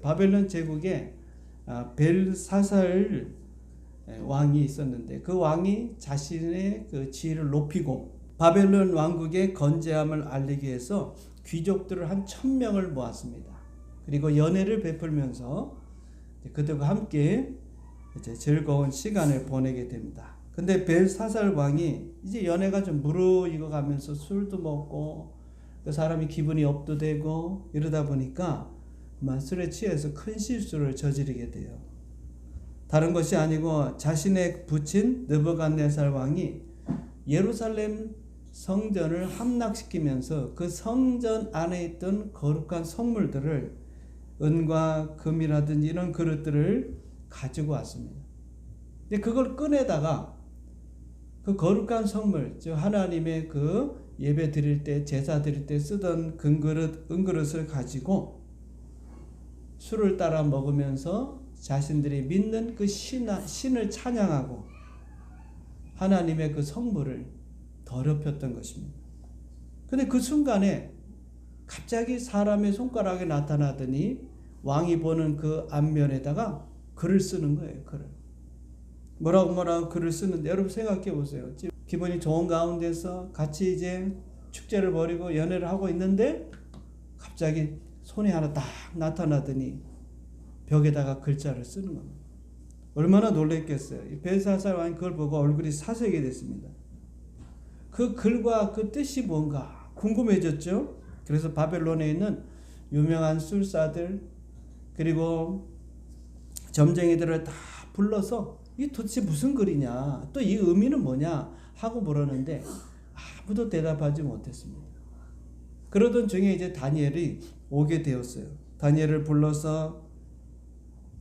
바벨론 제국에 벨사살 왕이 있었는데 그 왕이 자신의 그 지위를 높이고 바벨론 왕국의 건재함을 알리기 위해서 귀족들을 한 1000명을 모았습니다. 그리고 연회를 베풀면서 그들과 함께 이제 즐거운 시간을 보내게 됩니다. 근데 벨사살 왕이 이제 연회가 좀 무르익어 가면서 술도 먹고 그 사람이 기분이 업도되고 이러다 보니까 술에 취해서 큰 실수를 저지르게 돼요. 다른 것이 아니고 자신의 부친 느부갓네살 왕이 예루살렘 성전을 함락시키면서 그 성전 안에 있던 거룩한 성물들을 은과 금이라든지 이런 그릇들을 가지고 왔습니다. 근데 그걸 꺼내다가 그 거룩한 성물, 즉 하나님의 그 예배 드릴 때 제사 드릴 때 쓰던 은그릇을 가지고 술을 따라 먹으면서 자신들이 믿는 그 신을 찬양하고 하나님의 그 성물을 더럽혔던 것입니다. 근데 그 순간에 갑자기 사람의 손가락에 나타나더니 왕이 보는 그 앞면에다가 글을 쓰는 거예요. 글을. 뭐라고 글을 쓰는데 여러분 생각해 보세요. 기분이 좋은 가운데서 같이 이제 축제를 벌이고 연애를 하고 있는데 갑자기 손이 하나 딱 나타나더니 벽에다가 글자를 쓰는 겁니다. 얼마나 놀랬겠어요. 이 벨사살 왕이 그걸 보고 얼굴이 사색이 됐습니다. 그 글과 그 뜻이 뭔가 궁금해졌죠. 그래서 바벨론에 있는 유명한 술사들 그리고 점쟁이들을 다 불러서 이 도대체 무슨 글이냐, 또 이 의미는 뭐냐 하고 물었는데 아무도 대답하지 못했습니다. 그러던 중에 이제 다니엘이 오게 되었어요. 다니엘을 불러서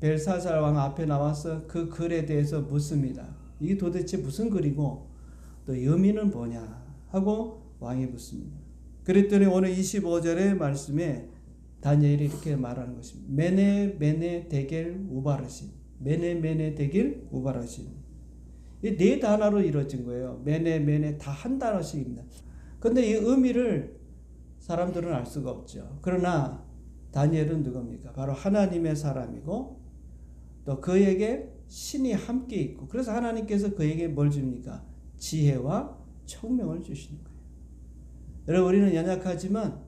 벨사살 왕 앞에 나와서 그 글에 대해서 묻습니다. 이게 도대체 무슨 글이고 또 의미는 뭐냐 하고 왕이 묻습니다. 그랬더니 오늘 25절의 말씀에 다니엘이 이렇게 말하는 것입니다. 메네 데겔 우바르신. 메네 데겔 우바르신. 이 네 단어로 이루어진 거예요. 메네 다 한 단어씩입니다. 근데 이 의미를 사람들은 알 수가 없죠. 그러나 다니엘은 누굽니까? 바로 하나님의 사람이고 또 그에게 신이 함께 있고 그래서 하나님께서 그에게 뭘 줍니까? 지혜와 총명을 주시는 거예요. 여러분 우리는 연약하지만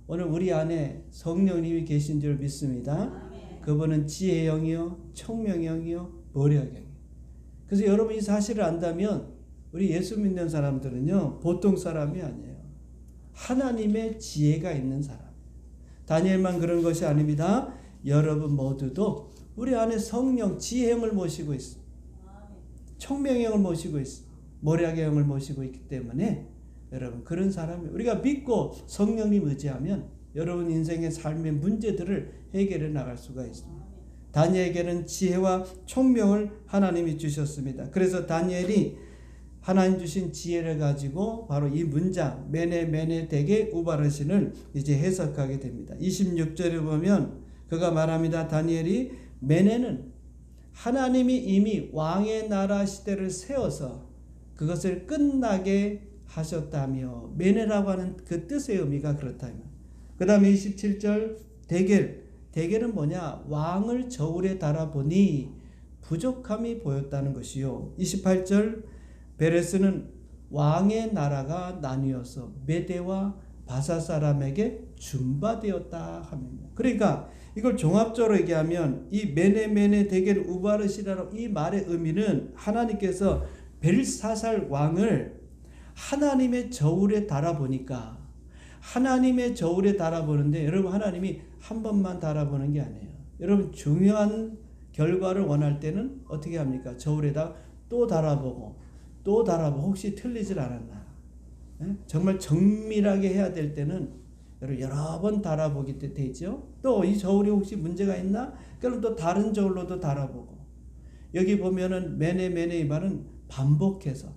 오늘 우리 안에 성령님이 계신 줄 믿습니다. 그분은 지혜의 영이요 총명의 영이요 모략의 영이요. 그래서 여러분 이 사실을 안다면 우리 예수 믿는 사람들은요 보통 사람이 아니에요. 하나님의 지혜가 있는 사람. 다니엘만 그런 것이 아닙니다. 여러분 모두도 우리 안에 성령 지혜의 영을 모시고 있어. 총명의 영을 모시고 있어. 모략의 영을 모시고 있기 때문에 여러분 그런 사람이 우리가 믿고 성령님 의지하면 여러분 인생의 삶의 문제들을 해결해 나갈 수가 있습니다. 다니엘에게는 지혜와 총명을 하나님이 주셨습니다. 그래서 다니엘이 하나님 주신 지혜를 가지고 바로 이 문장 메네 데겔 우바르신을 이제 해석하게 됩니다. 26절에 보면 그가 말합니다. 다니엘이 메네는 하나님이 이미 왕의 나라 시대를 세워서 그것을 끝나게 하셨다며 메네라고 하는 그 뜻의 의미가 그렇다면 그 다음에 27절 데겔은 뭐냐? 왕을 저울에 달아보니 부족함이 보였다는 것이요. 28절 베레스는 왕의 나라가 나뉘어서 메대와 바사 사람에게 준바되었다 합니다. 그러니까 이걸 종합적으로 얘기하면 이 메네 데겔 우바르시라는 이 말의 의미는 하나님께서 벨사살 왕을 하나님의 저울에 달아보니까 하나님의 저울에 달아보는데 여러분 하나님이 한 번만 달아보는 게 아니에요. 여러분 중요한 결과를 원할 때는 어떻게 합니까? 저울에다 또 달아보고 혹시 틀리질 않았나. 정말 정밀하게 해야 될 때는 여러 번 달아보게 되죠. 또 이 저울이 혹시 문제가 있나? 그럼 또 다른 저울로도 달아보고 여기 보면은 메네 이 말은 반복해서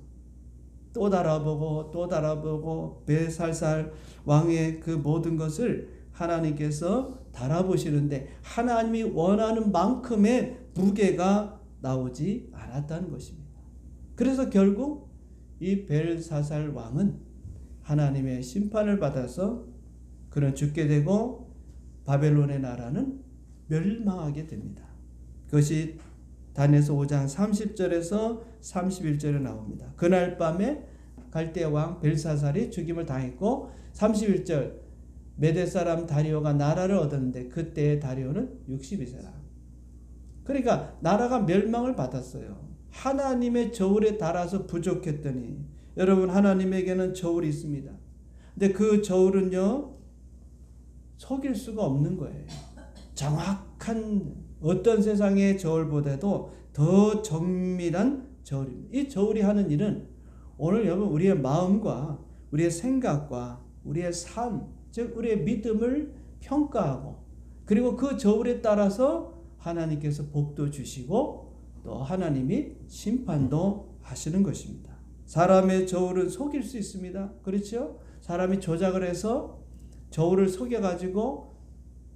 또 달아보고 벨사살 왕의 그 모든 것을 하나님께서 달아보시는데 하나님이 원하는 만큼의 무게가 나오지 않았다는 것입니다. 그래서 결국 이 벨사살 왕은 하나님의 심판을 받아서 그는 죽게 되고 바벨론의 나라는 멸망하게 됩니다. 그것이 다니엘서 5장 30절에서 31절에 나옵니다. 그날 밤에 갈대 왕 벨사살이 죽임을 당했고 31절 메대 사람 다리오가 나라를 얻었는데 그때의 다리오는 62세라. 그러니까 나라가 멸망을 받았어요. 하나님의 저울에 달아서 부족했더니 여러분 하나님에게는 저울이 있습니다. 근데 그 저울은요 속일 수가 없는 거예요. 정확한 어떤 세상의 저울보다도 더 정밀한 저울입니다. 이 저울이 하는 일은 오늘 여러분 우리의 마음과 우리의 생각과 우리의 삶, 즉 우리의 믿음을 평가하고 그리고 그 저울에 따라서 하나님께서 복도 주시고 또 하나님이 심판도 하시는 것입니다. 사람의 저울은 속일 수 있습니다. 그렇죠? 사람이 조작을 해서 저울을 속여가지고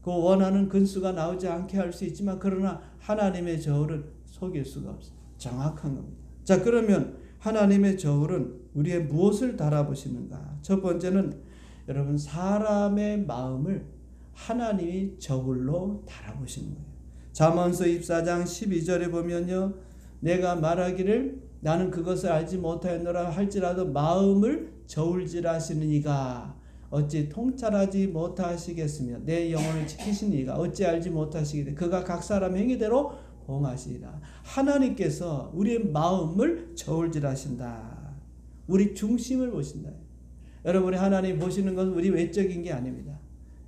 그 원하는 근수가 나오지 않게 할 수 있지만 그러나 하나님의 저울은 속일 수가 없어요. 정확한 겁니다. 자, 그러면 하나님의 저울은 우리의 무엇을 달아보시는가? 첫 번째는 여러분 사람의 마음을 하나님이 저울로 달아보시는 거예요. 잠언서 24장 12절에 보면요. 내가 말하기를 나는 그것을 알지 못하였노라 할지라도 마음을 저울질하시는 이가 어찌 통찰하지 못하시겠으며 내 영혼을 지키시는 이가 어찌 알지 못하시겠으며 그가 각 사람 행위대로 봉하시리라. 하나님께서 우리의 마음을 저울질하신다. 우리 중심을 보신다. 여러분이 하나님 보시는 것은 우리 외적인 게 아닙니다.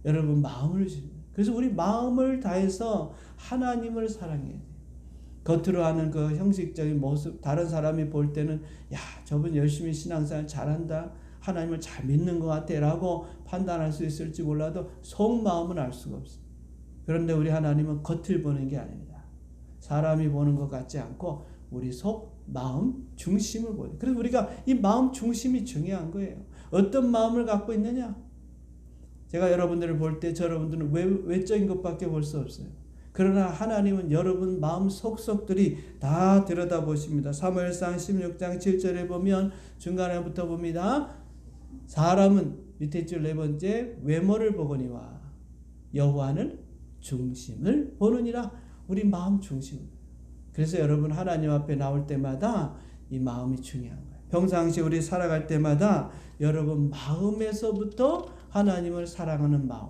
여러분 마음을 주십니다. 그래서 우리 마음을 다해서 하나님을 사랑해야 돼요. 겉으로 하는 그 형식적인 모습, 다른 사람이 볼 때는 야, 저분 열심히 신앙생활 잘한다. 하나님을 잘 믿는 것 같아 라고 판단할 수 있을지 몰라도 속마음은 알 수가 없어요. 그런데 우리 하나님은 겉을 보는 게 아닙니다. 사람이 보는 것 같지 않고 우리 속, 마음, 중심을 보여요. 그래서 우리가 이 마음 중심이 중요한 거예요. 어떤 마음을 갖고 있느냐? 제가 여러분들을 볼 때 여러분들은 외적인 것밖에 볼 수 없어요. 그러나 하나님은 여러분 마음 속속들이 다 들여다보십니다. 사무엘상 16장 7절에 보면 중간에부터 봅니다. 사람은 밑에 줄 네 번째 외모를 보거니와 여호와는 중심을 보느니라. 우리 마음 중심. 그래서 여러분 하나님 앞에 나올 때마다 이 마음이 중요한 거예요. 평상시 우리 살아갈 때마다 여러분 마음에서부터 하나님을 사랑하는 마음,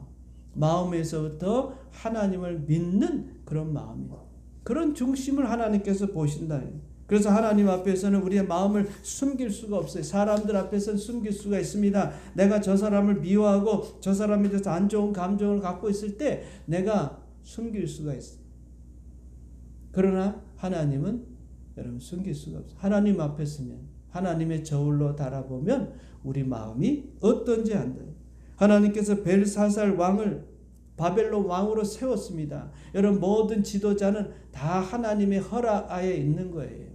마음에서부터 하나님을 믿는 그런 마음이에요. 그런 중심을 하나님께서 보신다. 그래서 하나님 앞에서는 우리의 마음을 숨길 수가 없어요. 사람들 앞에서는 숨길 수가 있습니다. 내가 저 사람을 미워하고 저 사람에 대해서 안 좋은 감정을 갖고 있을 때 내가 숨길 수가 있어요. 그러나 하나님은 여러분 숨길 수가 없어요. 하나님 앞에 서면 하나님의 저울로 달아보면 우리 마음이 어떤지 안다. 하나님께서 벨사살 왕을 바벨론 왕으로 세웠습니다. 여러분 모든 지도자는 다 하나님의 허락하에 있는 거예요.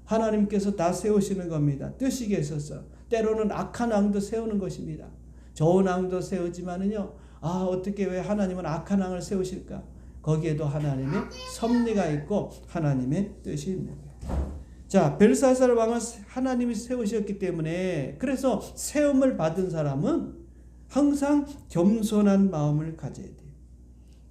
하나님께서 다 세우시는 겁니다. 뜻이 계셔서 때로는 악한 왕도 세우는 것입니다. 좋은 왕도 세우지만은요. 어떻게 왜 하나님은 악한 왕을 세우실까? 거기에도 하나님의 섭리가 있고 하나님의 뜻이 있는 거예요. 자, 벨사살 왕을 하나님이 세우셨기 때문에 그래서 세움을 받은 사람은 항상 겸손한 마음을 가져야 돼요.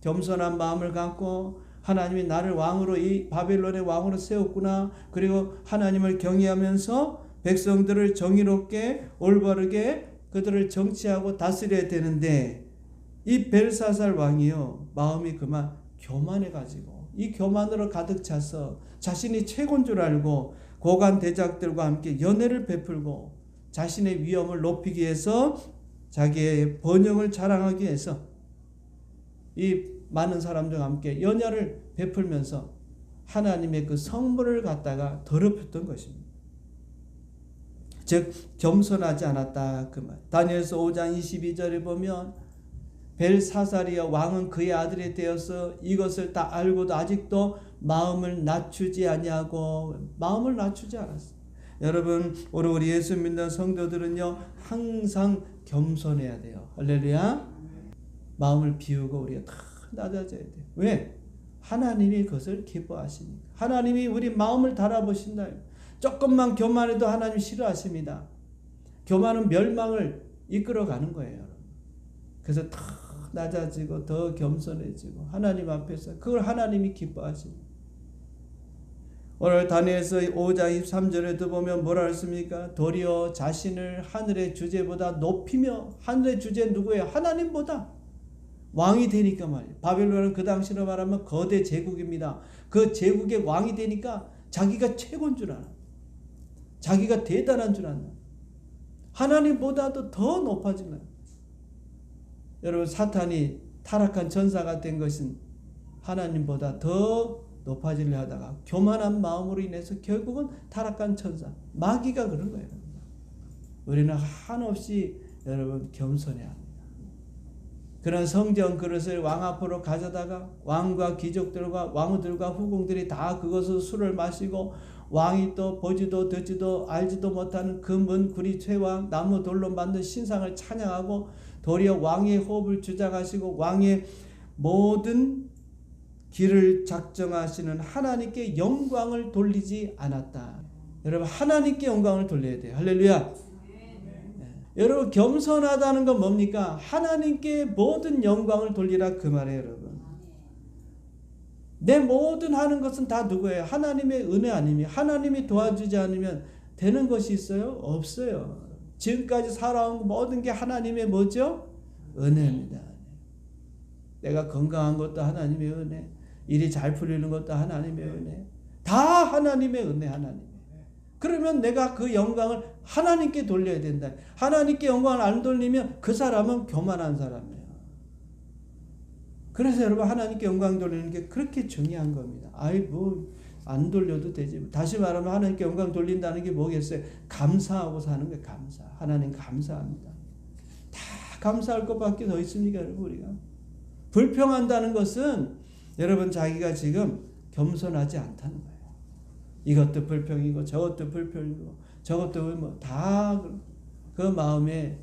겸손한 마음을 갖고 하나님이 나를 왕으로 이 바벨론의 왕으로 세웠구나. 그리고 하나님을 경외하면서 백성들을 정의롭게 올바르게 그들을 정치하고 다스려야 되는데 이 벨사살 왕이요 마음이 그만 교만해가지고 이 교만으로 가득 차서 자신이 최고인 줄 알고 고관 대작들과 함께 연애를 베풀고 자신의 위엄을 높이기 위해서 자기의 번영을 자랑하기 위해서 이 많은 사람들과 함께 연야를 베풀면서 하나님의 그 성물을 갖다가 더럽혔던 것입니다. 즉 겸손하지 않았다 그 말. 다니엘서 5장 22절에 보면 벨사살이여 왕은 그의 아들이 되어서 이것을 다 알고도 아직도 마음을 낮추지 아니하고 마음을 낮추지 않았어요. 여러분 오늘 우리 예수 믿는 성도들은요 항상 겸손해야 돼요. 할렐루야. 마음을 비우고 우리가 다 낮아져야 돼요. 왜? 하나님이 그것을 기뻐하시니까. 하나님이 우리 마음을 달아보신다. 조금만 교만해도 하나님 싫어하십니다. 교만은 멸망을 이끌어가는 거예요. 그래서 다 낮아지고 더 겸손해지고 하나님 앞에서 그걸 하나님이 기뻐하시는. 오늘 다니엘서 5장 23절에도 보면 뭐라 했습니까? 도리어 자신을 하늘의 주제보다 높이며, 하늘의 주제 누구예요? 하나님보다 왕이 되니까 말이에요. 바벨론은 그 당시로 말하면 거대 제국입니다. 그 제국의 왕이 되니까 자기가 최고인 줄 알아. 자기가 대단한 줄 안다. 하나님보다도 더 높아지는. 여러분, 사탄이 타락한 천사가 된 것은 하나님보다 더 높아지려 하다가 교만한 마음으로 인해서 결국은 타락한 천사, 마귀가 그런 거예요. 우리는 한없이 여러분 겸손해야 합니다. 그런 성전 그릇을 왕 앞으로 가져다가 왕과 귀족들과 왕후들과 후궁들이 다 그것을 술을 마시고, 왕이 또 보지도 듣지도 알지도 못하는 금은 구리 쇠와 나무 돌로 만든 신상을 찬양하고, 도리어 왕의 호흡을 주장하시고 왕의 모든 길을 작정하시는 하나님께 영광을 돌리지 않았다. 여러분, 하나님께 영광을 돌려야 돼요. 할렐루야. 여러분, 겸손하다는 건 뭡니까? 하나님께 모든 영광을 돌리라 그 말이에요. 여러분, 내 모든 하는 것은 다 누구예요? 하나님의 은혜 아닙니까? 하나님이 도와주지 않으면 되는 것이 있어요? 없어요. 지금까지 살아온 모든 게 하나님의 뭐죠? 은혜입니다. 내가 건강한 것도 하나님의 은혜, 일이 잘 풀리는 것도 하나님의 은혜, 다 하나님의 은혜. 하나님. 그러면 내가 그 영광을 하나님께 돌려야 된다. 하나님께 영광을 안 돌리면 그 사람은 교만한 사람이에요. 그래서 여러분, 하나님께 영광 돌리는 게 그렇게 중요한 겁니다. 아이 뭐 안 돌려도 되지. 다시 말하면 하나님께 영광 돌린다는 게 뭐겠어요? 감사하고 사는 거예요. 감사. 하나님 감사합니다. 다 감사할 것밖에 더 있습니까, 여러분? 우리가 불평한다는 것은 여러분, 자기가 지금 겸손하지 않다는 거예요. 이것도 불평이고 저것도 불평이고 저것도 뭐 다 그 마음에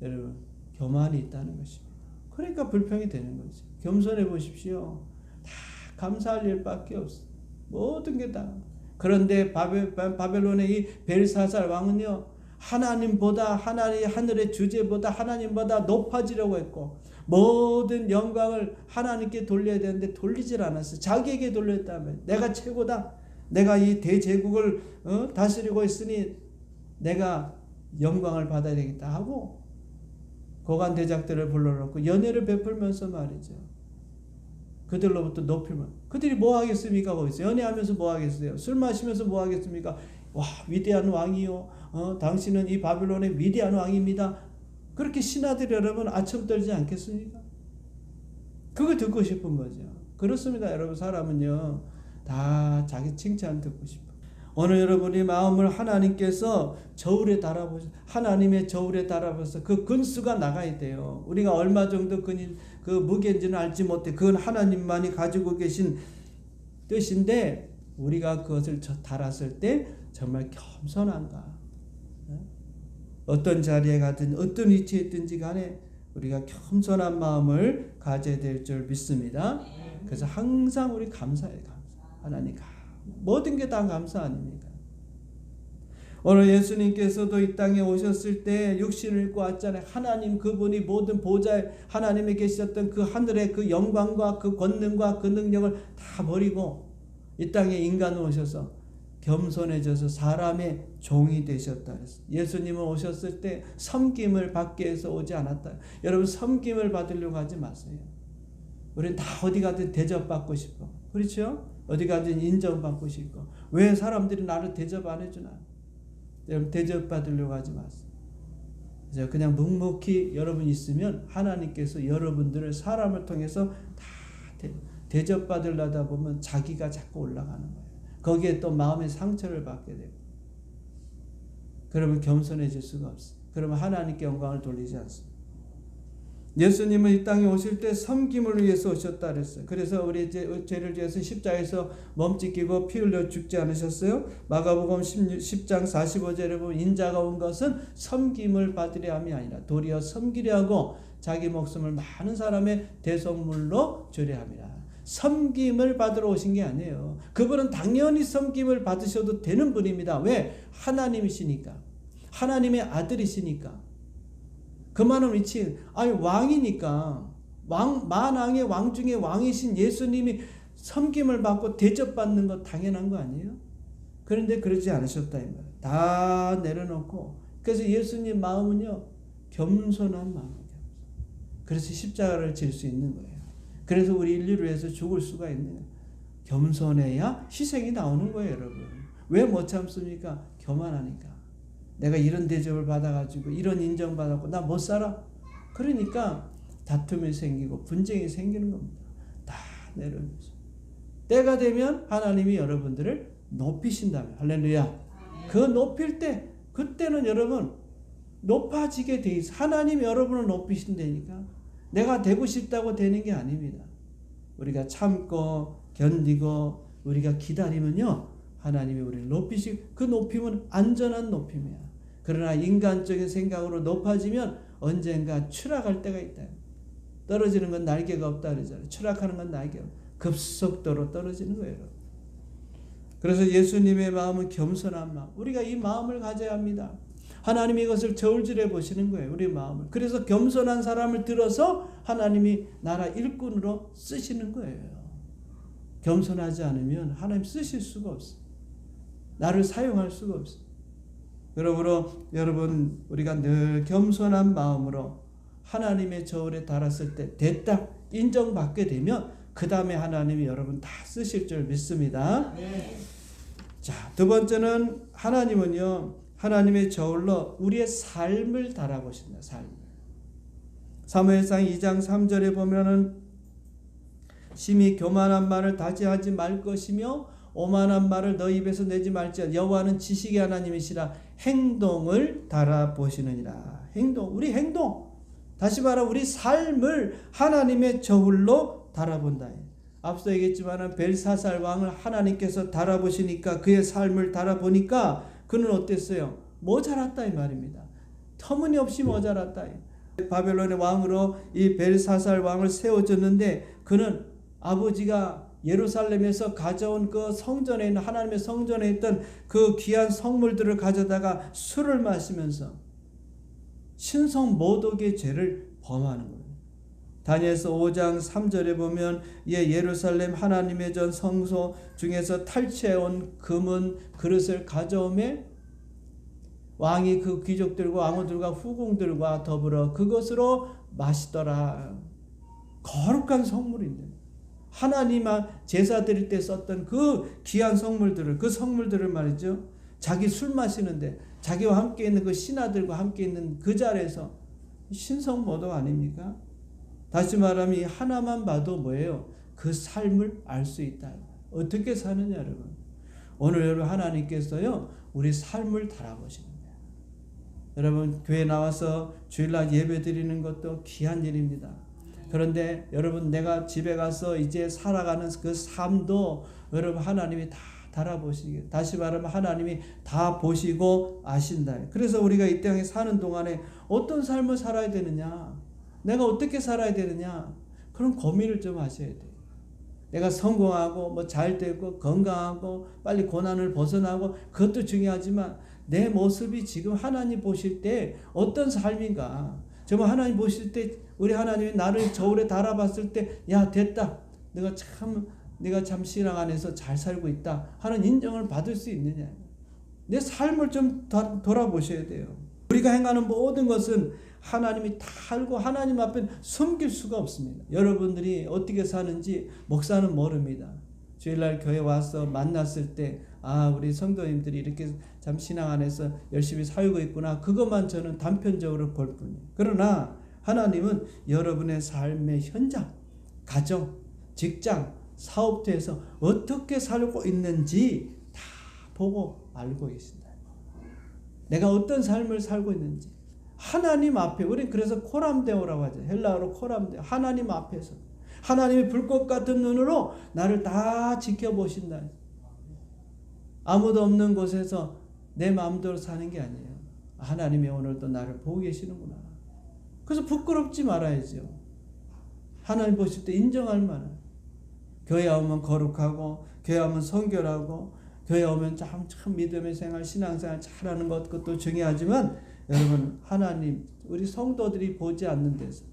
여러분 교만이 있다는 것입니다. 그러니까 불평이 되는 거죠. 겸손해 보십시오. 다 감사할 일밖에 없어요. 모든 게 다. 그런데 바벨론의 이 벨사살 왕은요, 하나님보다, 하늘의 주제보다 하나님보다 높아지려고 했고, 모든 영광을 하나님께 돌려야 되는데 돌리질 않았어요. 자기에게 돌렸다면 내가 최고다. 내가 이 대제국을 다스리고 있으니 내가 영광을 받아야 되겠다 하고 고관 대작들을 불러놓고 연회를 베풀면서 말이죠. 그들로부터 높이면, 그들이 뭐 하겠습니까? 거기서 연회하면서 뭐 하겠어요? 술 마시면서 뭐 하겠습니까? 와, 위대한 왕이요. 당신은 이 바빌론의 위대한 왕입니다. 그렇게 신하들이 여러분 아첨 떨지 않겠습니까? 그걸 듣고 싶은 거죠. 그렇습니다. 여러분, 사람은요 다 자기 칭찬 듣고 싶어. 오늘 여러분이 마음을 하나님께서 저울에 달아보셔. 하나님의 저울에 달아보셔서 그 근수가 나가야 돼요. 우리가 얼마 정도 그 무게인지는 알지 못해. 그건 하나님만이 가지고 계신 뜻인데, 우리가 그것을 달았을 때 정말 겸손한가? 어떤 자리에 가든 어떤 위치에 있든지 간에 우리가 겸손한 마음을 가져야 될 줄 믿습니다. 그래서 항상 우리 감사해요. 하나님 모든 게 다 감사 아닙니까? 오늘 예수님께서도 이 땅에 오셨을 때 육신을 입고 왔잖아요. 하나님 그분이 모든 보좌에 하나님에 계셨던 그 하늘의 그 영광과 그 권능과 그 능력을 다 버리고 이 땅에 인간으로 오셔서 겸손해져서 사람의 종이 되셨다. 예수님은 오셨을 때 섬김을 받기 위해서 오지 않았다. 여러분, 섬김을 받으려고 하지 마세요. 우리는 다 어디 가든 대접받고 싶어. 그렇죠? 어디 가든 인정받고 싶고. 왜 사람들이 나를 대접 안 해주나? 여러분, 대접받으려고 하지 마세요. 그래서 그냥 묵묵히 여러분 있으면 하나님께서 여러분들을 사람을 통해서 다 대접받으려다 보면 자기가 자꾸 올라가는 거예요. 거기에 또 마음의 상처를 받게 되고, 그러면 겸손해질 수가 없어요. 그러면 하나님께 영광을 돌리지 않습니다. 예수님은 이 땅에 오실 때 섬김을 위해서 오셨다 그랬어요. 그래서 우리 죄를 위해서 십자가에서 몸짓기고 피 흘려 죽지 않으셨어요? 마가복음 10장 45절에 보면 인자가 온 것은 섬김을 받으려 함이 아니라 도리어 섬기려 하고 자기 목숨을 많은 사람의 대속물로 주려 함이라. 섬김을 받으러 오신 게 아니에요. 그분은 당연히 섬김을 받으셔도 되는 분입니다. 왜? 하나님이시니까. 하나님의 아들이시니까. 그만한 위치, 아니 왕이니까 만왕의 왕 중에 왕이신 예수님이 섬김을 받고 대접받는 거 당연한 거 아니에요? 그런데 그러지 않으셨다 이 말이에요. 다 내려놓고. 그래서 예수님 마음은요, 겸손한 마음이에요. 그래서 십자가를 질 수 있는 거예요. 그래서 우리 인류를 위해서 죽을 수가 있는 거예요. 겸손해야 희생이 나오는 거예요, 여러분. 왜 못 참습니까? 교만하니까. 내가 이런 대접을 받아가지고 이런 인정받았고 나 못 살아? 그러니까 다툼이 생기고 분쟁이 생기는 겁니다. 다 내려놓으세요. 때가 되면 하나님이 여러분들을 높이신다면, 할렐루야. 그 높일 때, 그때는 여러분 높아지게 돼 있어. 하나님이 여러분을 높이신다니까. 내가 되고 싶다고 되는 게 아닙니다. 우리가 참고 견디고 우리가 기다리면요, 하나님이 우리를 높이시고, 그 높임은 안전한 높임이야. 그러나 인간적인 생각으로 높아지면 언젠가 추락할 때가 있다. 떨어지는 건 날개가 없다 그러잖아요. 추락하는 건 날개가 없다. 급속도로 떨어지는 거예요. 그래서 예수님의 마음은 겸손한 마음. 우리가 이 마음을 가져야 합니다. 하나님이 이것을 저울질해 보시는 거예요. 우리 마음을. 그래서 겸손한 사람을 들어서 하나님이 나라 일꾼으로 쓰시는 거예요. 겸손하지 않으면 하나님 쓰실 수가 없어요. 나를 사용할 수가 없어요. 그러므로 여러분, 우리가 늘 겸손한 마음으로 하나님의 저울에 달았을 때 됐다 인정받게 되면 그 다음에 하나님이 여러분 다 쓰실 줄 믿습니다. 네. 자, 두 번째는 하나님은요, 하나님의 저울로 우리의 삶을 달아보신다. 삶을. 사무엘상 2장 3절에 보면은 심히 교만한 말을 다지하지 말 것이며 오만한 말을 너 입에서 내지 말지어다. 여호와는 지식의 하나님이시라. 행동을 달아보시느니라. 행동, 우리 행동. 다시 말하면 우리 삶을 하나님의 저울로 달아본다. 앞서 얘기했지만 벨사살 왕을 하나님께서 달아보시니까, 그의 삶을 달아보니까 그는 어땠어요? 모자랐다 이 말입니다. 터무니없이 모자랐다. 바벨론의 왕으로 이 벨사살 왕을 세워줬는데 그는 아버지가 예루살렘에서 가져온 그 성전에 있는, 하나님의 성전에 있던 그 귀한 성물들을 가져다가 술을 마시면서 신성 모독의 죄를 범하는 거예요. 다니엘서 5장 3절에 보면 예루살렘 하나님의 전 성소 중에서 탈취해온 금은 그릇을 가져오매 왕이 그 귀족들과 왕후들과 후궁들과 더불어 그것으로 마시더라. 거룩한 성물인데 하나님 제사 드릴 때 썼던 그 귀한 성물들을, 그 성물들을 말이죠, 자기 술 마시는데 자기와 함께 있는 그 신하들과 함께 있는 그 자리에서 신성모독 아닙니까? 다시 말하면 이 하나만 봐도 뭐예요? 그 삶을 알 수 있다. 어떻게 사느냐 여러분. 오늘 여러분 하나님께서요 우리 삶을 달아보시는 거예요. 여러분 교회 나와서 주일날 예배 드리는 것도 귀한 일입니다. 그런데 여러분 내가 집에 가서 이제 살아가는 그 삶도 여러분 하나님이 다 달아보시게, 다시 말하면 하나님이 다 보시고 아신다. 그래서 우리가 이 땅에 사는 동안에 어떤 삶을 살아야 되느냐, 내가 어떻게 살아야 되느냐, 그런 고민을 좀 하셔야 돼요. 내가 성공하고 뭐 잘 되고 건강하고 빨리 고난을 벗어나고 그것도 중요하지만 내 모습이 지금 하나님 보실 때 어떤 삶인가. 정말 하나님 보실 때 우리 하나님이 나를 저울에 달아봤을 때 야 됐다, 내가 참 신앙 안에서 잘 살고 있다 하는 인정을 받을 수 있느냐. 내 삶을 좀 돌아보셔야 돼요. 우리가 행하는 모든 것은 하나님이 다 알고 하나님 앞에 숨길 수가 없습니다. 여러분들이 어떻게 사는지 목사는 모릅니다. 주일날 교회 와서 만났을 때 우리 성도님들이 이렇게 참 신앙 안에서 열심히 살고 있구나, 그것만 저는 단편적으로 볼 뿐이에요. 그러나 하나님은 여러분의 삶의 현장, 가정, 직장, 사업터에서 어떻게 살고 있는지 다 보고 알고 계신다. 내가 어떤 삶을 살고 있는지 하나님 앞에, 우리는 그래서 코람데오라고 하죠. 헬라어로 코람데오. 하나님 앞에서 하나님의 불꽃 같은 눈으로 나를 다 지켜보신다. 아무도 없는 곳에서 내 마음대로 사는 게 아니에요. 하나님이 오늘도 나를 보고 계시는구나. 그래서 부끄럽지 말아야죠. 하나님 보실 때 인정할 만한, 교회 오면 거룩하고 교회 오면 성결하고 교회 오면 참 믿음의 생활, 신앙생활 잘하는 것도 중요하지만 여러분 하나님, 우리 성도들이 보지 않는 데서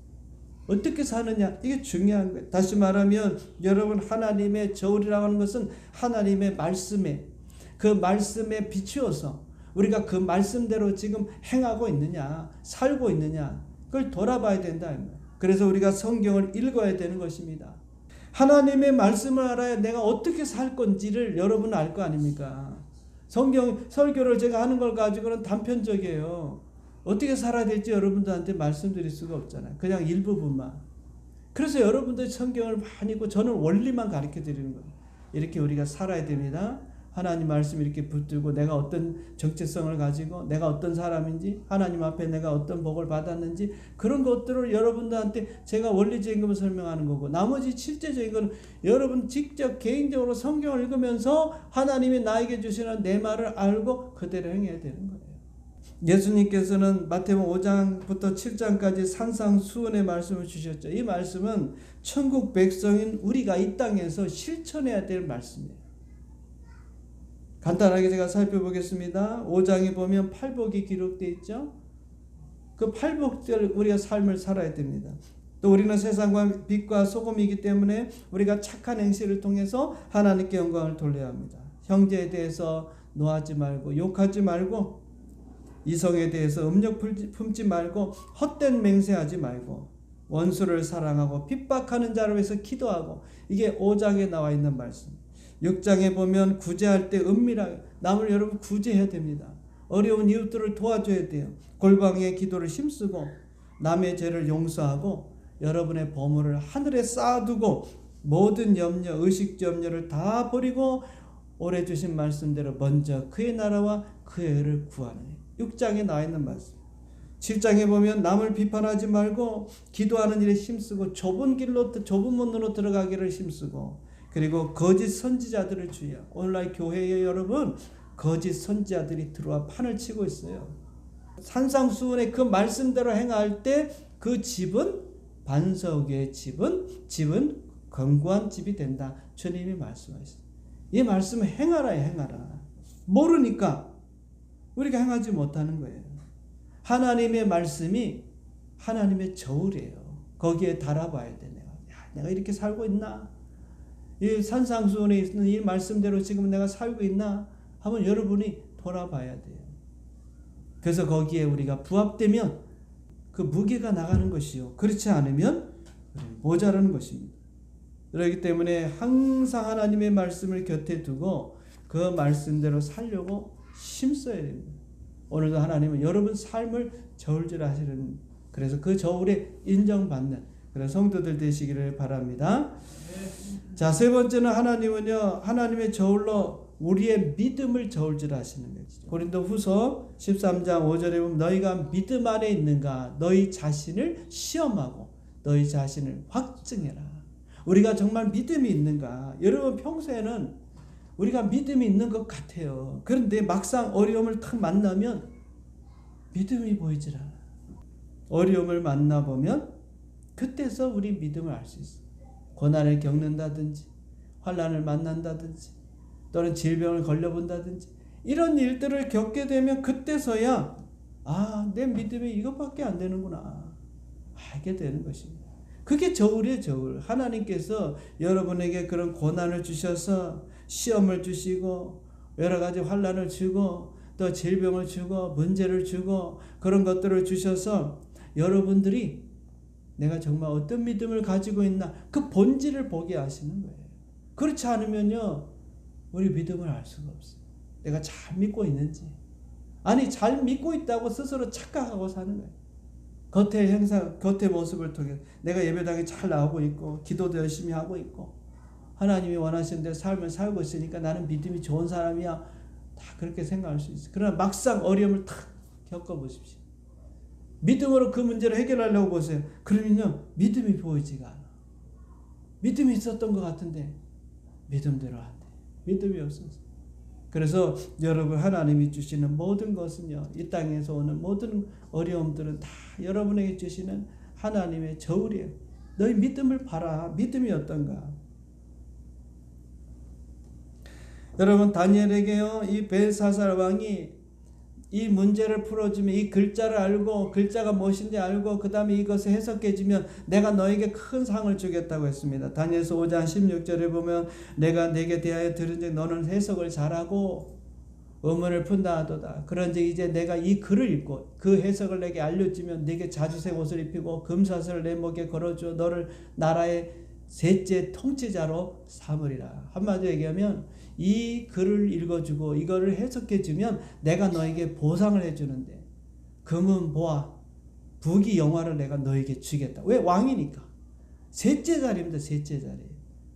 어떻게 사느냐, 이게 중요한 거예요. 다시 말하면 여러분, 하나님의 저울이라고 하는 것은 하나님의 그 말씀에 비추어서 우리가 그 말씀대로 지금 행하고 있느냐, 살고 있느냐, 그걸 돌아봐야 된다. 그래서 우리가 성경을 읽어야 되는 것입니다. 하나님의 말씀을 알아야 내가 어떻게 살 건지를 여러분 알 거 아닙니까? 설교를 제가 하는 걸 가지고는 단편적이에요. 어떻게 살아야 될지 여러분들한테 말씀드릴 수가 없잖아요. 그냥 일부분만. 그래서 여러분들 성경을 많이 읽고 저는 원리만 가르쳐 드리는 거예요. 이렇게 우리가 살아야 됩니다. 하나님 말씀 이렇게 붙들고 내가 어떤 정체성을 가지고 내가 어떤 사람인지, 하나님 앞에 내가 어떤 복을 받았는지, 그런 것들을 여러분들한테 제가 원리적인 것을 설명하는 거고, 나머지 실제적인 건 여러분 직접 개인적으로 성경을 읽으면서 하나님이 나에게 주시는 내 말을 알고 그대로 행해야 되는 거예요. 예수님께서는 마태복음 5장부터 7장까지 산상수훈의 말씀을 주셨죠. 이 말씀은 천국 백성인 우리가 이 땅에서 실천해야 될 말씀이에요. 간단하게 제가 살펴보겠습니다. 5장에 보면 팔복이 기록되어 있죠. 그 팔복들 우리가 삶을 살아야 됩니다. 또 우리는 세상과 빛과 소금이기 때문에 우리가 착한 행실을 통해서 하나님께 영광을 돌려야 합니다. 형제에 대해서 노하지 말고, 욕하지 말고, 이성에 대해서 음욕 품지 말고, 헛된 맹세하지 말고, 원수를 사랑하고 핍박하는 자를 위해서 기도하고, 이게 5장에 나와 있는 말씀. 6장에 보면 구제할 때 은밀하게, 남을 여러분 구제해야 됩니다. 어려운 이웃들을 도와줘야 돼요. 골방에 기도를 힘쓰고 남의 죄를 용서하고 여러분의 보물을 하늘에 쌓아두고 모든 염려, 의식 염려를 다 버리고 오래 주신 말씀대로 먼저 그의 나라와 그의 의를 구하는, 6장에 나와 있는 말씀. 7장에 보면 남을 비판하지 말고 기도하는 일에 힘쓰고 좁은 문으로 들어가기를 힘쓰고, 그리고 거짓 선지자들을 주의해요. 오늘날 교회에 여러분 거짓 선지자들이 들어와 판을 치고 있어요. 산상수훈의 그 말씀대로 행할 때 그 집은, 반석의 집은 견고한 집이 된다. 주님이 말씀하셨어요. 이 말씀을 행하라. 모르니까 우리가 행하지 못하는 거예요. 하나님의 말씀이 하나님의 저울이에요. 거기에 달아봐야 돼. 내가 이렇게 살고 있나? 이 산상수훈에 있는 이 말씀대로 지금 내가 살고 있나? 한번 여러분이 돌아봐야 돼요. 그래서 거기에 우리가 부합되면 그 무게가 나가는 것이요, 그렇지 않으면 모자라는 것입니다. 그렇기 때문에 항상 하나님의 말씀을 곁에 두고 그 말씀대로 살려고 힘써야 됩니다. 오늘도 하나님은 여러분 삶을 저울질하시는, 그래서 그 저울에 인정받는 그런 성도들 되시기를 바랍니다. 자, 세 번째는 하나님은요, 하나님의 저울로 우리의 믿음을 저울질하시는 거예요. 고린도후서 13장 5절에 보면 너희가 믿음 안에 있는가 너희 자신을 시험하고 너희 자신을 확증해라. 우리가 정말 믿음이 있는가? 여러분 평소에는 우리가 믿음이 있는 것 같아요. 그런데 막상 어려움을 탁 만나면 믿음이 보이질 않아. 어려움을 만나보면 그때서 우리 믿음을 알 수 있어요. 고난을 겪는다든지 환난을 만난다든지 또는 질병을 걸려본다든지 이런 일들을 겪게 되면 그때서야 내 믿음이 이것밖에 안 되는구나 알게 되는 것입니다. 그게 저울이에요. 저울. 하나님께서 여러분에게 그런 고난을 주셔서 시험을 주시고 여러 가지 환난을 주고 또 질병을 주고 문제를 주고 그런 것들을 주셔서 여러분들이 내가 정말 어떤 믿음을 가지고 있나 그 본질을 보게 하시는 거예요. 그렇지 않으면요 우리 믿음을 알 수가 없어요. 내가 잘 믿고 있는지, 아니 잘 믿고 있다고 스스로 착각하고 사는 거예요. 겉의 모습을 통해 내가 예배당에 잘 나오고 있고 기도도 열심히 하고 있고 하나님이 원하시는 대로 삶을 살고 있으니까 나는 믿음이 좋은 사람이야, 다 그렇게 생각할 수 있어요. 그러나 막상 어려움을 탁 겪어보십시오. 믿음으로 그 문제를 해결하려고 보세요. 그러면요 믿음이 보이지가 않아. 믿음이 있었던 것 같은데 믿음대로 안 돼. 믿음이 없어서. 그래서 여러분 하나님이 주시는 모든 것은요 이 땅에서 오는 모든 어려움들은 다 여러분에게 주시는 하나님의 저울이에요. 너희 믿음을 봐라. 믿음이 어떤가. 여러분 다니엘에게요 이 벨사살 왕이 이 문제를 풀어주면, 이 글자를 알고 글자가 무엇인지 알고 그 다음에 이것을 해석해주면 내가 너에게 큰 상을 주겠다고 했습니다. 다니엘서 5장 16절에 보면 내가 내게 대하여 들은즉 너는 해석을 잘하고 의문을 푼다 하도다. 그런즉 이제 내가 이 글을 읽고 그 해석을 내게 알려주면 내게 자주색 옷을 입히고 금사슬을 내 목에 걸어주어 너를 나라의 셋째 통치자로 삼으리라. 한마디로 얘기하면 이 글을 읽어주고 이거를 해석해주면 내가 너에게 보상을 해주는데 금은 보화, 부귀 영화를 내가 너에게 주겠다. 왜? 왕이니까. 셋째 자리입니다. 셋째 자리.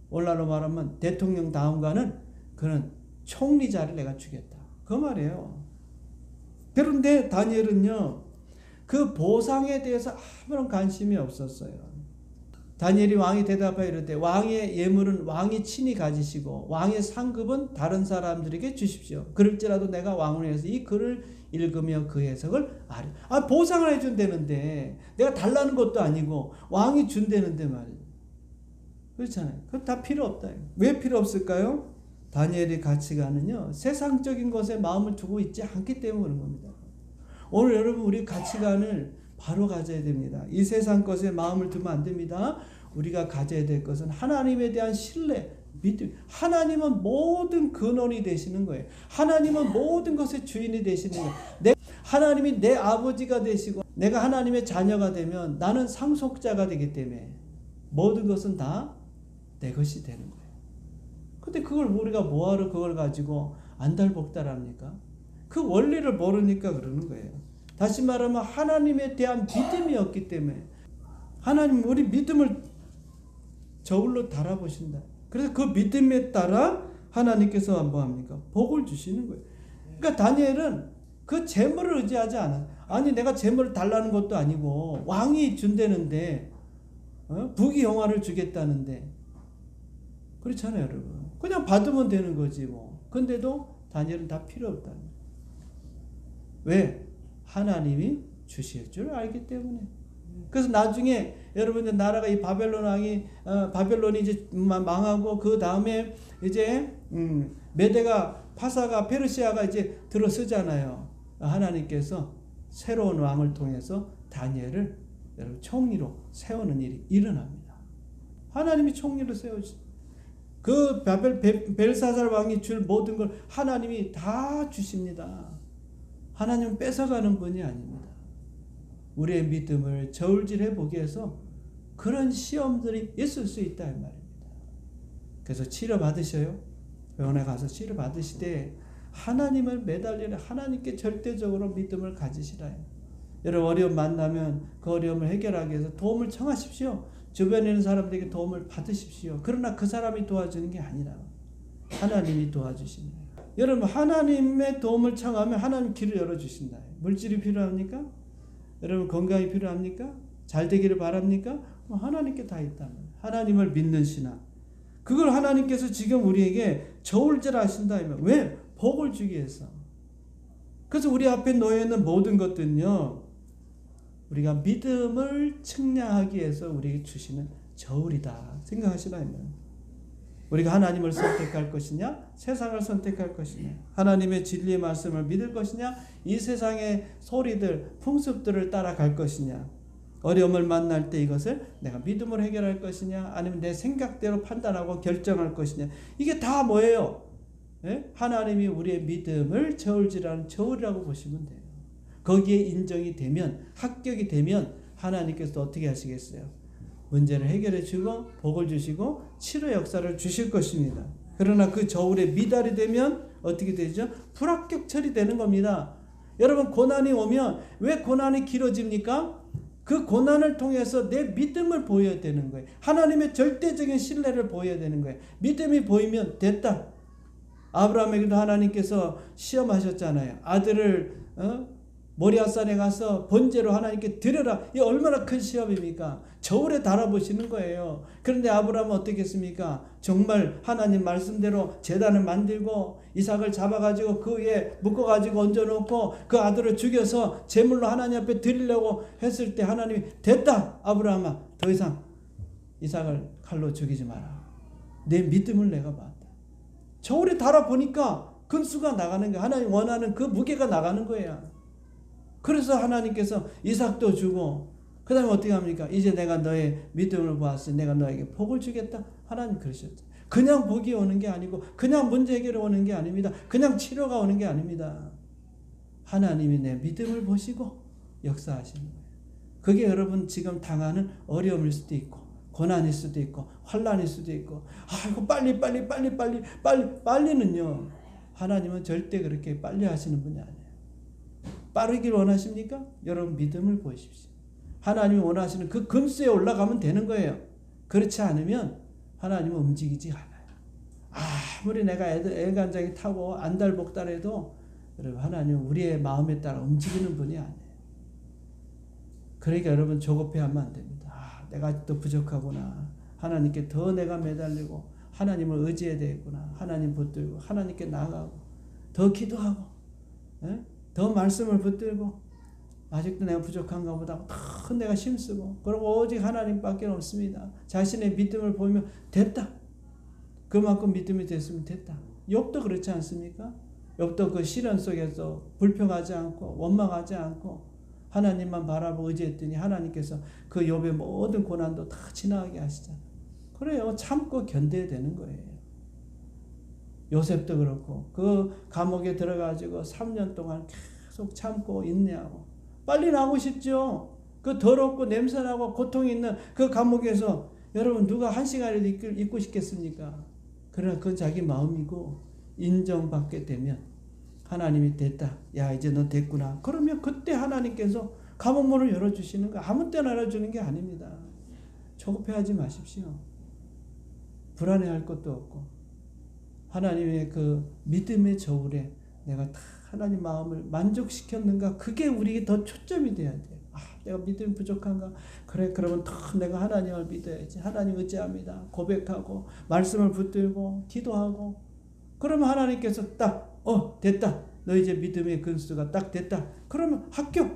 오늘날로 말하면 대통령 다음가는 그는 총리 자리를 내가 주겠다. 그 말이에요. 그런데 다니엘은요, 그 보상에 대해서 아무런 관심이 없었어요. 다니엘이 왕이 대답하여 이르되 왕의 예물은 왕이 친히 가지시고 왕의 상급은 다른 사람들에게 주십시오. 그럴지라도 내가 왕을 위해서 이 글을 읽으며 그 해석을 알아. 보상을 해준다는데 내가 달라는 것도 아니고 왕이 준다는데 말이에요. 그렇잖아요. 그건 다 필요 없다. 왜 필요 없을까요? 다니엘의 가치관은요, 세상적인 것에 마음을 두고 있지 않기 때문에 그런 겁니다. 오늘 여러분 우리 가치관을 바로 가져야 됩니다. 이 세상 것에 마음을 두면 안 됩니다. 우리가 가져야 될 것은 하나님에 대한 신뢰, 믿음. 하나님은 모든 근원이 되시는 거예요. 하나님은 모든 것의 주인이 되시는 거예요. 하나님이 내 아버지가 되시고 내가 하나님의 자녀가 되면 나는 상속자가 되기 때문에 모든 것은 다 내 것이 되는 거예요. 근데 그걸 우리가 뭐하러 그걸 가지고 안달복달합니까? 그 원리를 모르니까 그러는 거예요. 다시 말하면 하나님에 대한 믿음이 없기 때문에 하나님 우리 믿음을 저울로 달아보신다. 그래서 그 믿음에 따라 하나님께서 뭐합니까? 복을 주시는 거예요. 그러니까 다니엘은 그 재물을 의지하지 않아요. 아니 내가 재물을 달라는 것도 아니고 왕이 준다는데 부귀 영화를 주겠다는데 그렇잖아요 여러분. 그냥 받으면 되는 거지 뭐. 근데도 다니엘은 다 필요 없다는 거예요. 왜? 하나님이 주실 줄 알기 때문에. 그래서 나중에 여러분들 나라가 이 바벨론 왕이 바벨론이 이제 망하고 그 다음에 이제 메대가 파사가 페르시아가 이제 들어서잖아요. 하나님께서 새로운 왕을 통해서 다니엘을 여러분 총리로 세우는 일이 일어납니다. 하나님이 총리로 세우시. 그 벨사살 왕이 줄 모든 걸 하나님이 다 주십니다. 하나님은 뺏어가는 분이 아닙니다. 우리의 믿음을 저울질해 보기 위해서 그런 시험들이 있을 수 있다 이 말입니다. 그래서 치료 받으셔요. 병원에 가서 치료 받으시되 하나님을 매달리는 하나님께 절대적으로 믿음을 가지시라요. 여러분 어려움 만나면 그 어려움을 해결하기 위해서 도움을 청하십시오. 주변에 있는 사람들에게 도움을 받으십시오. 그러나 그 사람이 도와주는 게 아니라 하나님이 도와주십니다. 여러분 하나님의 도움을 청하면 하나님 길을 열어주신다. 물질이 필요합니까? 여러분 건강이 필요합니까? 잘 되기를 바랍니까? 하나님께 다 있다. 하나님을 믿는 신앙. 그걸 하나님께서 지금 우리에게 저울질 하신다. 왜? 복을 주기 위해서. 그래서 우리 앞에 놓여 있는 모든 것들은요. 우리가 믿음을 측량하기 위해서 우리에게 주시는 저울이다. 생각하시나요? 우리가 하나님을 선택할 것이냐? 세상을 선택할 것이냐? 하나님의 진리의 말씀을 믿을 것이냐? 이 세상의 소리들, 풍습들을 따라갈 것이냐? 어려움을 만날 때 이것을 내가 믿음으로 해결할 것이냐? 아니면 내 생각대로 판단하고 결정할 것이냐? 이게 다 뭐예요? 예? 하나님이 우리의 믿음을 저울질하는 저울이라고 보시면 돼요. 거기에 인정이 되면, 합격이 되면 하나님께서 어떻게 하시겠어요? 문제를 해결해 주고 복을 주시고 치료 역사를 주실 것입니다. 그러나 그 저울에 미달이 되면 어떻게 되죠? 불합격 처리되는 겁니다. 여러분 고난이 오면 왜 고난이 길어집니까? 그 고난을 통해서 내 믿음을 보여야 되는 거예요. 하나님의 절대적인 신뢰를 보여야 되는 거예요. 믿음이 보이면 됐다. 아브라함에게도 하나님께서 시험하셨잖아요. 아들을 모리아산에 가서 번제로 하나님께 드려라. 이 얼마나 큰 시험입니까? 저울에 달아보시는 거예요. 그런데 아브라함은 어떻게 했습니까? 정말 하나님 말씀대로 제단을 만들고 이삭을 잡아가지고 그 위에 묶어가지고 얹어놓고 그 아들을 죽여서 제물로 하나님 앞에 드리려고 했을 때 하나님이 됐다. 아브라함아 더 이상 이삭을 칼로 죽이지 마라. 내 믿음을 내가 봤다. 저울에 달아보니까 근수가 나가는 거야. 하나님 원하는 그 무게가 나가는 거야. 그래서 하나님께서 이삭도 주고 그 다음에 어떻게 합니까? 이제 내가 너의 믿음을 보았으니 내가 너에게 복을 주겠다. 하나님 그러셨죠. 그냥 복이 오는 게 아니고 그냥 문제 해결이 오는 게 아닙니다. 그냥 치료가 오는 게 아닙니다. 하나님이 내 믿음을 보시고 역사하시는 거예요. 그게 여러분 지금 당하는 어려움일 수도 있고 고난일 수도 있고 환난일 수도 있고 이거 빨리는요. 하나님은 절대 그렇게 빨리 하시는 분이 아니에요. 빠르길 원하십니까? 여러분 믿음을 보십시오. 하나님이 원하시는 그 근수에 올라가면 되는 거예요. 그렇지 않으면 하나님은 움직이지 않아요. 아무리 내가 애간장이 타고 안달복달해도 여러분 하나님은 우리의 마음에 따라 움직이는 분이 아니에요. 그러니까 여러분 조급해하면 안 됩니다. 내가 아직도 부족하구나. 하나님께 더 내가 매달리고 하나님을 의지해야 되겠구나. 하나님 붙들고 하나님께 나아가고 더 기도하고 더 말씀을 붙들고 아직도 내가 부족한가 보다. 더 내가 힘쓰고 그리고 오직 하나님밖에 없습니다. 자신의 믿음을 보이면 됐다. 그만큼 믿음이 됐으면 됐다. 욥도 그렇지 않습니까? 욥도 그 시련 속에서 불평하지 않고 원망하지 않고 하나님만 바라보고 의지했더니 하나님께서 그 욥의 모든 고난도 다 지나가게 하시잖아요. 그래요. 참고 견뎌야 되는 거예요. 요셉도 그렇고 그 감옥에 들어가지고 3년 동안 계속 참고 인내하고 빨리 나오고 싶죠. 그 더럽고 냄새나고 고통이 있는 그 감옥에서 여러분 누가 한 시간에도 있고 싶겠습니까? 그러나 그건 자기 마음이고 인정받게 되면 하나님이 됐다. 야 이제 너 됐구나. 그러면 그때 하나님께서 감옥문을 열어주시는 거 아무 때나 열어주는 게 아닙니다. 조급해하지 마십시오. 불안해할 것도 없고 하나님의 그 믿음의 저울에 내가 다 하나님 마음을 만족시켰는가 그게 우리에게 더 초점이 돼야 돼요. 내가 믿음이 부족한가? 그래 그러면 더 내가 하나님을 믿어야지. 하나님 의지합니다. 고백하고 말씀을 붙들고 기도하고 그러면 하나님께서 딱 됐다. 너 이제 믿음의 근수가 딱 됐다. 그러면 합격.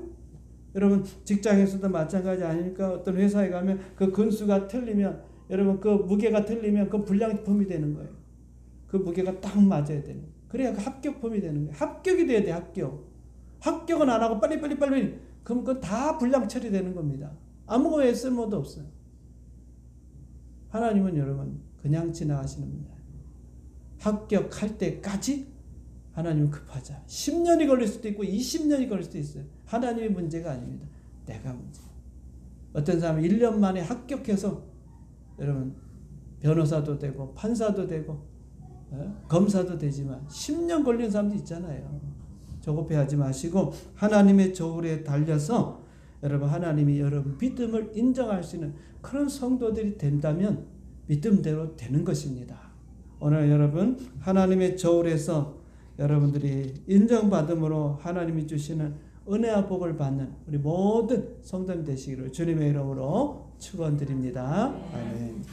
여러분 직장에서도 마찬가지 아닙니까? 어떤 회사에 가면 그 근수가 틀리면 여러분 그 무게가 틀리면 그 불량품이 되는 거예요. 그 무게가 딱 맞아야 되는 거예요. 그래야 그 합격품이 되는 거예요. 합격이 돼야 돼. 합격은 안 하고 빨리 그럼 그건 다 불량 처리되는 겁니다. 아무거나 쓸모도 없어요. 하나님은 여러분 그냥 지나가시는 분이 아니에요. 합격할 때까지 하나님은 급하지 않아요. 10년이 걸릴 수도 있고 20년이 걸릴 수도 있어요. 하나님의 문제가 아닙니다. 내가 문제. 어떤 사람은 1년 만에 합격해서 여러분 변호사도 되고 판사도 되고 검사도 되지만 10년 걸린 사람도 있잖아요. 조급해하지 마시고 하나님의 저울에 달려서 여러분 하나님이 여러분 믿음을 인정할 수 있는 그런 성도들이 된다면 믿음대로 되는 것입니다. 오늘 여러분 하나님의 저울에서 여러분들이 인정받음으로 하나님이 주시는 은혜와 복을 받는 우리 모든 성도님 되시기를 주님의 이름으로 축원드립니다. 아멘.